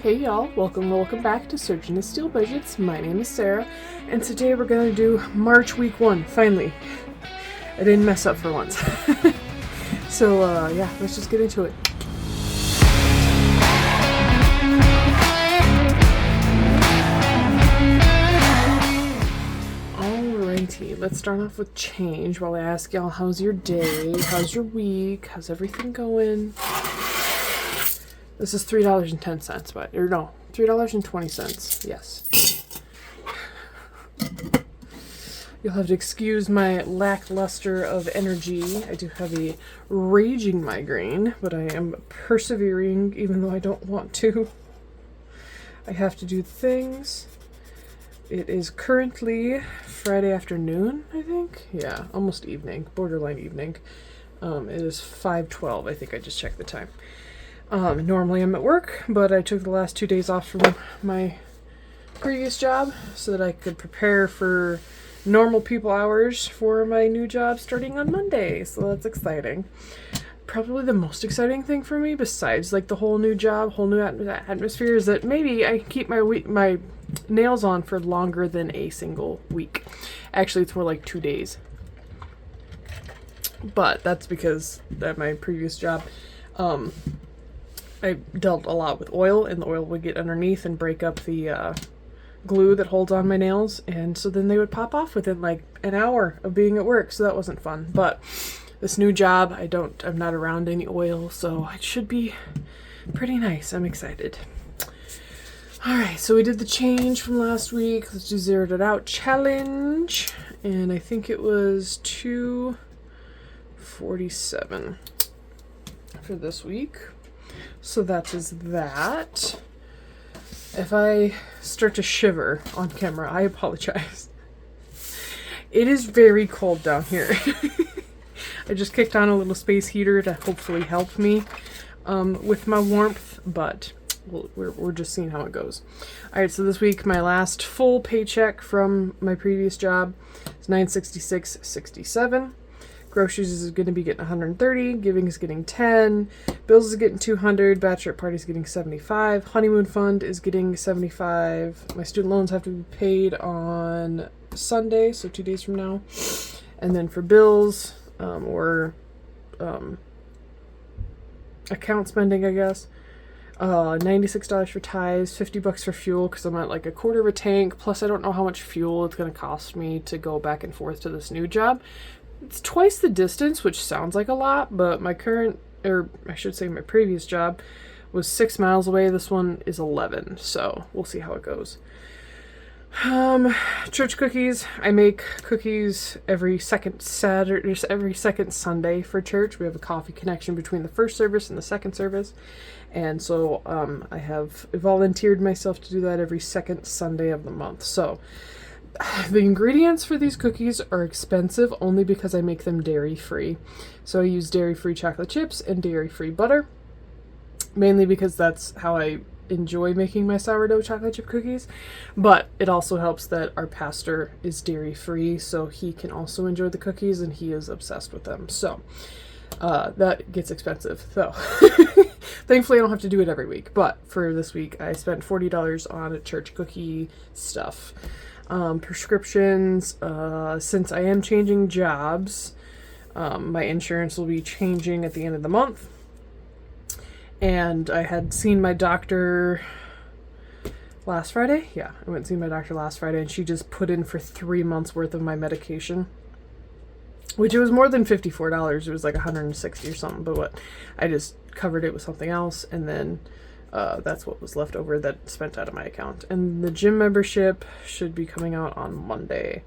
Hey y'all, welcome back to Searching the Steel Budgets. My name is Sarah, and today we're going to do March week 1, finally. I didn't mess up for once. So, yeah, let's just get into it. Alrighty, let's start off with change while I ask y'all, how's your day? How's your week? How's everything going? This is $3.10, but, or no, $3.20, yes. You'll have to excuse my lackluster of energy. I do have a raging migraine, but I am persevering even though I don't want to. I have to do things. It is currently Friday afternoon, I think. Yeah, almost evening, borderline evening. It is 5:12, I think I just checked the time. Normally I'm at work, but I took the last 2 days off from my previous job so that I could prepare for normal people hours for my new job starting on Monday. So that's exciting. Probably the most exciting thing for me, besides like the whole new job, whole new atmosphere, is that maybe I can keep my nails on for longer than a single week. Actually, it's more like 2 days. But that's because at my previous job, I dealt a lot with oil, and the oil would get underneath and break up the glue that holds on my nails, and so then they would pop off within like an hour of being at work, so that wasn't fun. But this new job, I'm not around any oil, so it should be pretty nice. I'm excited. Alright, so we did the change from last week. Let's do zeroed it out challenge, and I think it was 247 for this week. So that is that. If I start to shiver on camera, I apologize. It is very cold down here. I just kicked on a little space heater to hopefully help me with my warmth, but we're just seeing how it goes. Alright, so this week my last full paycheck from my previous job is $966.67. Groceries is going to be getting 130, giving is getting 10, bills is getting 200, bachelorette party is getting 75, honeymoon fund is getting 75, my student loans have to be paid on Sunday, so 2 days from now, and then for bills, account spending, I guess, $96 for tithes, $50 for fuel, because I'm at like a quarter of a tank, plus I don't know how much fuel it's going to cost me to go back and forth to this new job. It's twice the distance, which sounds like a lot, but my current, or I should say my previous job, was 6 miles away. This one is 11, so we'll see how it goes. Church cookies. I make cookies every second Sunday for church. We have a coffee connection between the first service and the second service, and so I have volunteered myself to do that every second Sunday of the month. So the ingredients for these cookies are expensive only because I make them dairy-free. So I use dairy-free chocolate chips and dairy-free butter, mainly because that's how I enjoy making my sourdough chocolate chip cookies. But it also helps that our pastor is dairy-free, so he can also enjoy the cookies, and he is obsessed with them. So that gets expensive. So thankfully I don't have to do it every week. But for this week, I spent $40 on church cookie stuff. Prescriptions, since I am changing jobs, my insurance will be changing at the end of the month, and I had seen my doctor last Friday. I went and seen my doctor last Friday, and she just put in for 3 months worth of my medication, which it was more than $54. It was like $160 or something, but I just covered it with something else, and then that's what was left over that spent out of my account. And the gym membership should be coming out on Monday.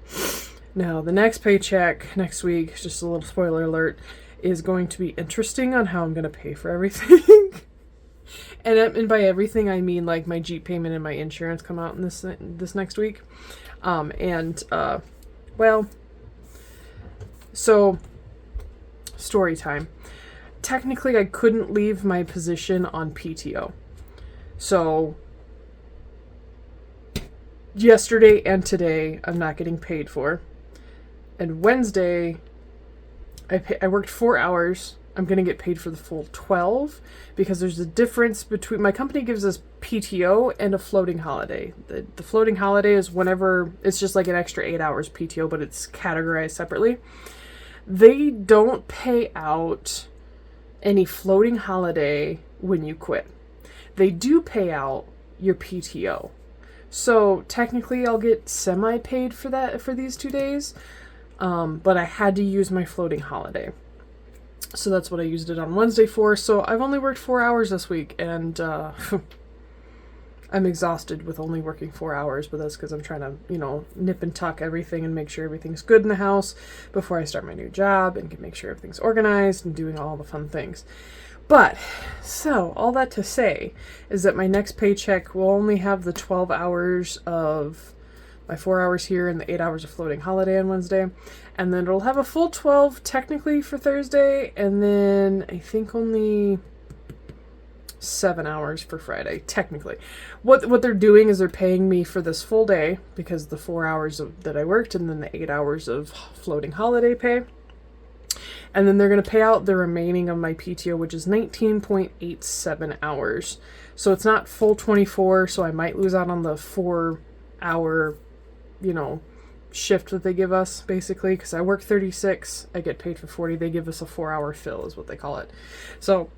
Now, the next paycheck next week, just a little spoiler alert, is going to be interesting on how I'm going to pay for everything. and by everything, I mean like my Jeep payment and my insurance come out in this next week. So story time. Technically, I couldn't leave my position on PTO. So yesterday and today, I'm not getting paid for. And Wednesday, I worked 4 hours. I'm going to get paid for the full 12 because there's a difference between, my company gives us PTO and a floating holiday. The floating holiday is whenever, it's just like an extra 8 hours PTO, but it's categorized separately. They don't pay out any floating holiday when you quit. They do pay out your PTO. So technically I'll get semi-paid for that, for these 2 days. But I had to use my floating holiday. So that's what I used it on Wednesday for. So I've only worked 4 hours this week, and I'm exhausted with only working 4 hours, but that's because I'm trying to, nip and tuck everything and make sure everything's good in the house before I start my new job and make sure everything's organized and doing all the fun things. But, so, all that to say is that my next paycheck will only have the 12 hours of my 4 hours here and the 8 hours of floating holiday on Wednesday. And then it'll have a full 12 technically for Thursday, and then I think only 7 hours for Friday, technically. What they're doing is they're paying me for this full day because the 4 hours that I worked and then the 8 hours of floating holiday pay. And then they're going to pay out the remaining of my PTO, which is 19.87 hours. So it's not full 24, so I might lose out on the 4 hour, shift that they give us, basically, because I work 36, I get paid for 40, they give us a 4 hour fill is what they call it. So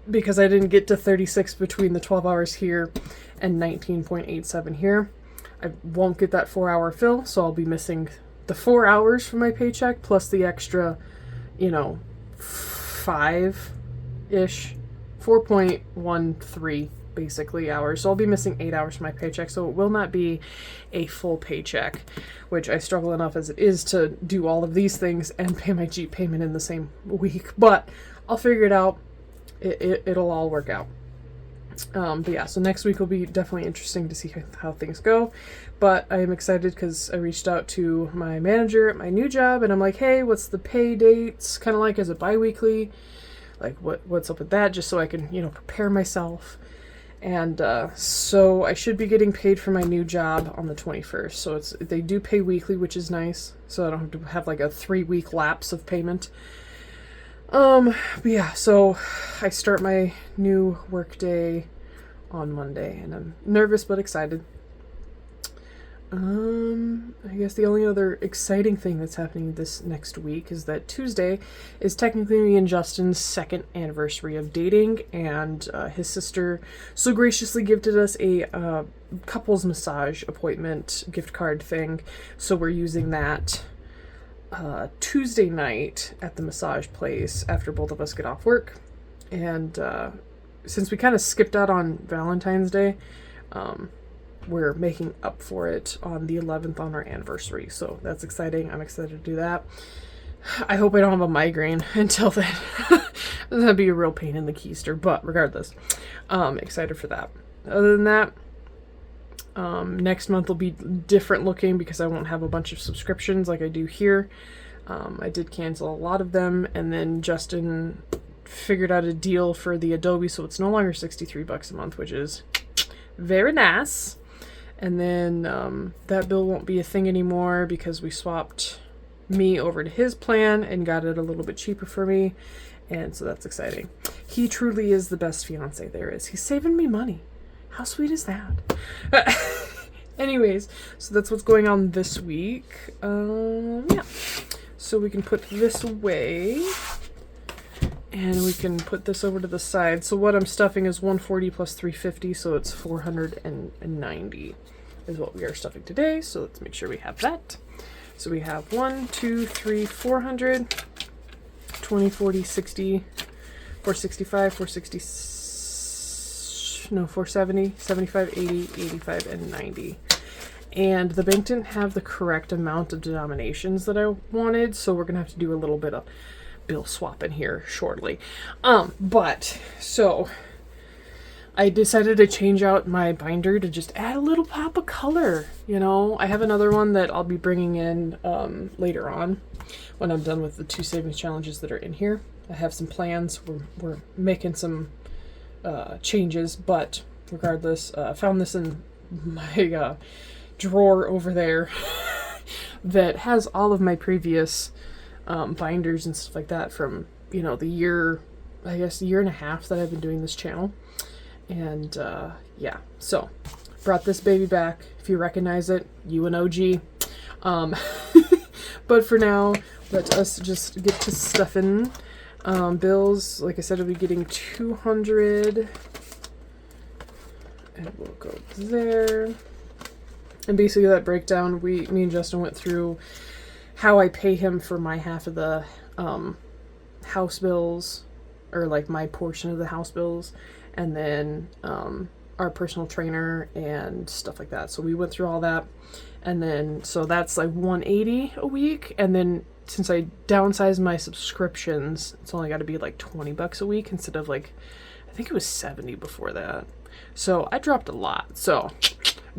because I didn't get to 36 between the 12 hours here and 19.87 here, I won't get that 4 hour fill, so I'll be missing the 4 hours from my paycheck plus the extra 5-ish, 4.13 basically hours. So I'll be missing 8 hours from my paycheck, so it will not be a full paycheck, which I struggle enough as it is to do all of these things and pay my Jeep payment in the same week. But I'll figure it out. It'll all work out. But yeah, so next week will be definitely interesting to see how things go. But I am excited because I reached out to my manager at my new job and I'm like, hey, what's the pay dates? Kind of like, is it bi-weekly? Like, what's up with that? Just so I can, prepare myself. And so I should be getting paid for my new job on the 21st. So they do pay weekly, which is nice. So I don't have to have like a 3-week lapse of payment. But yeah, so I start my new work day on Monday and I'm nervous but excited. I guess the only other exciting thing that's happening this next week is that Tuesday is technically me and Justin's 2nd anniversary of dating, and his sister so graciously gifted us a couples massage appointment gift card thing, so we're using that Tuesday night at the massage place after both of us get off work. And since we kind of skipped out on Valentine's Day, we're making up for it on the 11th on our anniversary. So that's exciting. I'm excited to do that. I hope I don't have a migraine until then. That'd be a real pain in the keister, but regardless, excited for that. Other than that, next month will be different looking because I won't have a bunch of subscriptions like I do here. I did cancel a lot of them, and then Justin figured out a deal for the Adobe, so it's no longer $63 a month, which is very nice. And then that bill won't be a thing anymore because we swapped me over to his plan and got it a little bit cheaper for me, and so that's exciting. He truly is the best fiance there is. He's saving me money. How sweet is that? Anyways, so that's what's going on this week. Yeah. So we can put this away. And we can put this over to the side. So what I'm stuffing is 140 plus 350, so it's 490 is what we are stuffing today. So let's make sure we have that. So we have 1, 2, 3, 400, 20, 40, 60, 465, 470, 75, 80, 85, and 90. And the bank didn't have the correct amount of denominations that I wanted, so we're going to have to do a little bit of bill swapping here shortly. But so I decided to change out my binder to just add a little pop of color. I have another one that I'll be bringing in later on when I'm done with the 2 savings challenges that are in here. I have some plans. We're making some changes, but regardless, I found this in my drawer over there that has all of my previous binders and stuff like that from the year I guess, year and a half that I've been doing this channel. And yeah, so brought this baby back. If you recognize it, you an OG. But for now, let us just get to stuffing. Bills, like I said, I'll be getting 200. And we'll go there. And basically that breakdown, me and Justin went through how I pay him for my half of the house bills, or like my portion of the house bills, and then our personal trainer and stuff like that. So we went through all that, and then so that's like 180 a week, and then since I downsized my subscriptions, it's only got to be like $20 a week instead of like, I think it was 70 before that. So I dropped a lot. So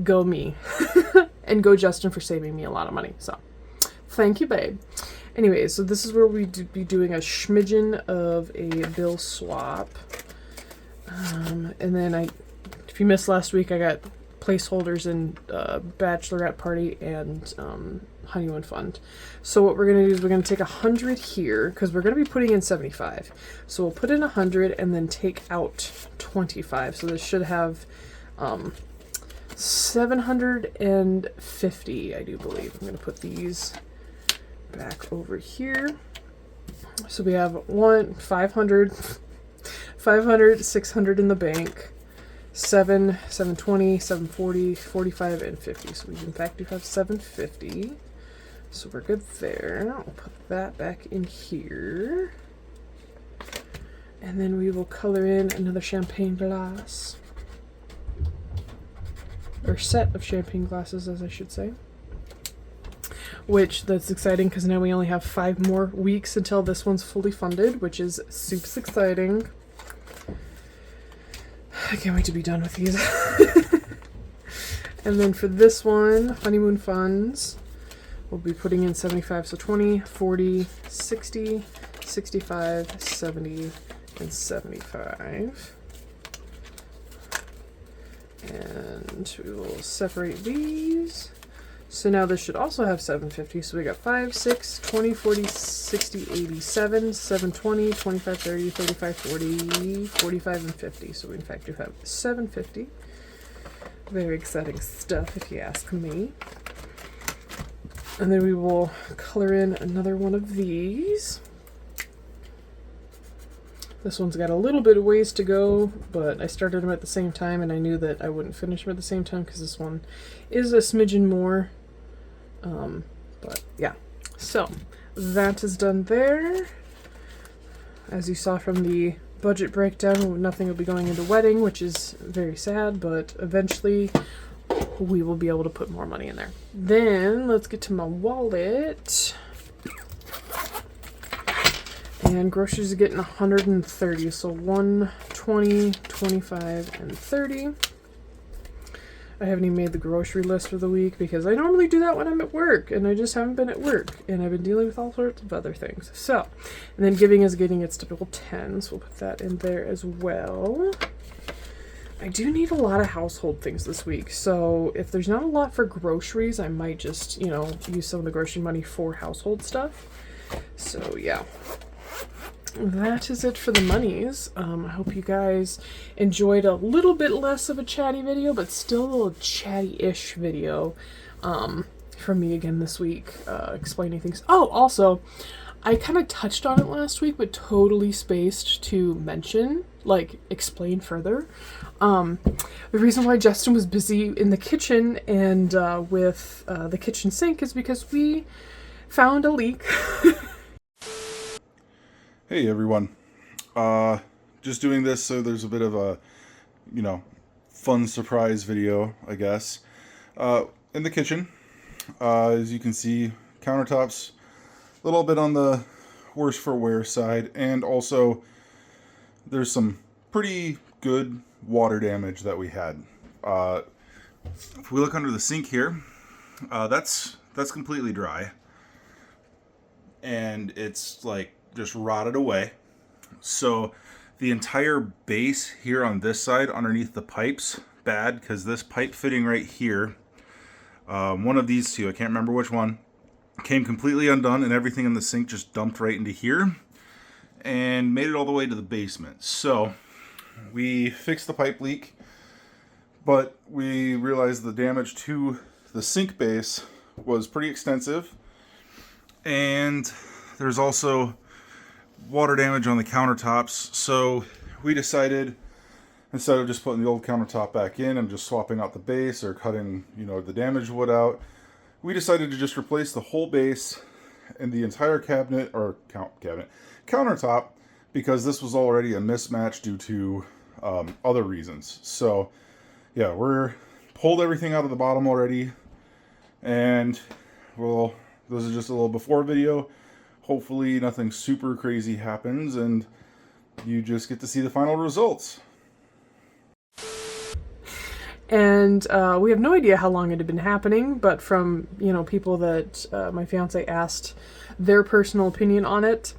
go me. And go Justin for saving me a lot of money. So thank you, babe. Anyway, so this is where we'd be doing a schmidgen of a bill swap. And then if you missed last week, I got placeholders in bachelorette party and honeymoon fund. So what we're going to do is we're going to take 100 here because we're going to be putting in 75. So we'll put in 100 and then take out 25. So this should have 750, I do believe. I'm going to put these back over here. So we have 500, 600 in the bank, 720, 740, 45, and 50. So we in fact do have 750. So we're good there. I'll put that back in here. And then we will color in another champagne glass. Or set of champagne glasses, as I should say. Which, that's exciting because now we only have 5 more weeks until this one's fully funded, which is super exciting. I can't wait to be done with these. And then for this one, honeymoon funds, we'll be putting in 75, so 20, 40, 60, 65, 70, and 75. And we will separate these. So now this should also have 750. So we got 5, 6, 20, 40, 60, 87, 720, 25, 30, 35, 40, 45, and 50. So we in fact do have 750. Very exciting stuff if you ask me. And then we will color in another one of these. This one's got a little bit of ways to go, but I started them at the same time and I knew that I wouldn't finish them at the same time because this one is a smidgen more. But yeah, so that is done there. As you saw from the budget breakdown, nothing will be going into wedding, which is very sad, but eventually we will be able to put more money in there. Then let's get to my wallet. And groceries are getting 130, so 120, 25, and 30. I haven't even made the grocery list for the week because I normally do that when I'm at work, and I just haven't been at work, and I've been dealing with all sorts of other things. So, and then giving is getting its typical 10, so we'll put that in there as well. I do need a lot of household things this week, so if there's not a lot for groceries, I might just, use some of the grocery money for household stuff. So, yeah. That is it for the monies. I hope you guys enjoyed a little bit less of a chatty video, but still a little chatty-ish video from me again this week, explaining things. Oh, also, I kind of touched on it last week, but totally spaced to mention, explain further. The reason why Justin was busy in the kitchen and with the kitchen sink is because we found a leak. Hey everyone, just doing this so there's a bit of a, fun surprise video, I guess. In the kitchen, as you can see, countertops a little bit on the worse for wear side, and also there's some pretty good water damage that we had. If we look under the sink here, that's completely dry, and it's just rotted away. So the entire base here on this side underneath the pipes, bad, because this pipe fitting right here, one of these two, I can't remember which one, came completely undone, and everything in the sink just dumped right into here. and made it all the way to the basement. So we fixed the pipe leak, but we realized the damage to the sink base was pretty extensive, and there's also water damage on the countertops. So we decided, instead of just putting the old countertop back in and just swapping out the base or cutting, the damaged wood out, we decided to just replace the whole base and the entire countertop, because this was already a mismatch due to other reasons. So yeah, we're pulled everything out of the bottom already, and well, this is just a little before video. Hopefully nothing super crazy happens and you just get to see the final results. And we have no idea how long it had been happening, but from, people that my fiance asked their personal opinion on it,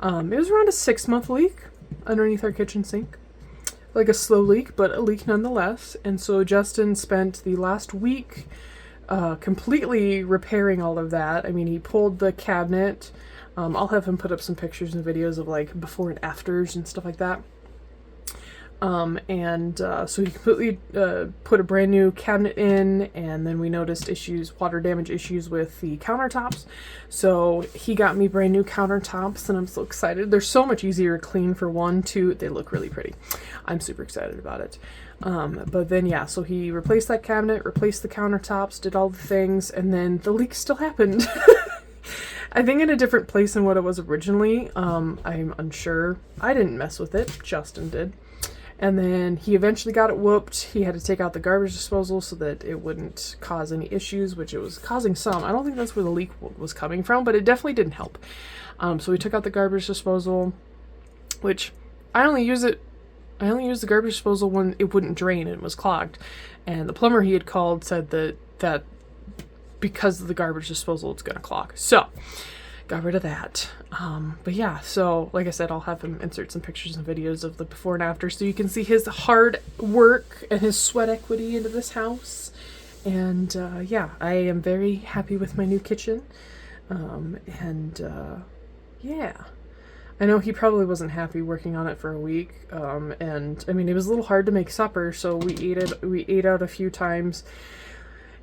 it was around a 6-month leak underneath our kitchen sink. Like a slow leak, but a leak nonetheless. And so Justin spent the last week completely repairing all of that. I mean, he pulled the cabinet. I'll have him put up some pictures and videos of like before and afters and stuff like that. So he completely put a brand new cabinet in, and then we noticed water damage issues with the countertops. So he got me brand new countertops, and I'm so excited. They're so much easier to clean, for one. Two, they look really pretty. I'm super excited about it. But then, yeah, so he replaced that cabinet, replaced the countertops, did all the things, and then the leak still happened. I think in a different place than what it was originally. I'm unsure. I didn't mess with it. Justin did. And then he eventually got it whooped. He had to take out the garbage disposal so that it wouldn't cause any issues, which it was causing some. I don't think that's where the leak was coming from, but it definitely didn't help. So we took out the garbage disposal, which I only used the garbage disposal when it wouldn't drain and it was clogged. And the plumber he had called said that because of the garbage disposal, it's going to clog. So got rid of that. But yeah, so like I said, I'll have him insert some pictures and videos of the before and after so you can see his hard work and his sweat equity into this house. And yeah, I am very happy with my new kitchen. Yeah. I know he probably wasn't happy working on it for a week. And I mean, it was a little hard to make supper, so we ate out a few times.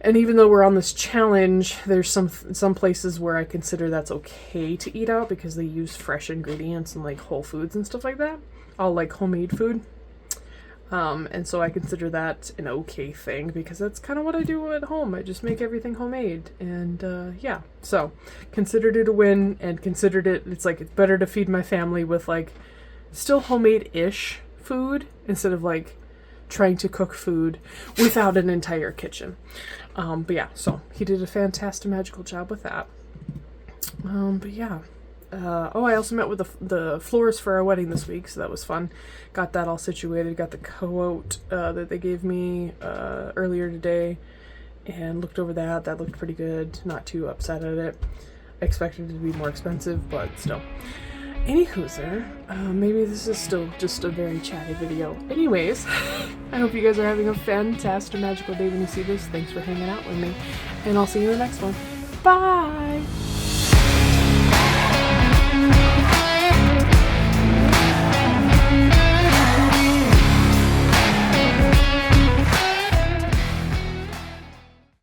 And even though we're on this challenge, there's some places where I consider that's okay to eat out because they use fresh ingredients and like Whole Foods and stuff like that. All like homemade food. And so I consider that an okay thing because that's kind of what I do at home. I just make everything homemade. And yeah, so considered it a win, and considered it's better to feed my family with like still homemade-ish food instead of like trying to cook food without an entire kitchen. But yeah, so he did a fantastimagical job with that. But yeah. I also met with the florist for our wedding this week, so that was fun. Got that all situated, got the quote that they gave me earlier today, and looked over that. That looked pretty good. Not too upset at it. I expected it to be more expensive, but still. Anywhoozer, maybe this is still just a very chatty video. Anyways, I hope you guys are having a fantastic magical day when you see this. Thanks for hanging out with me, and I'll see you in the next one. Bye!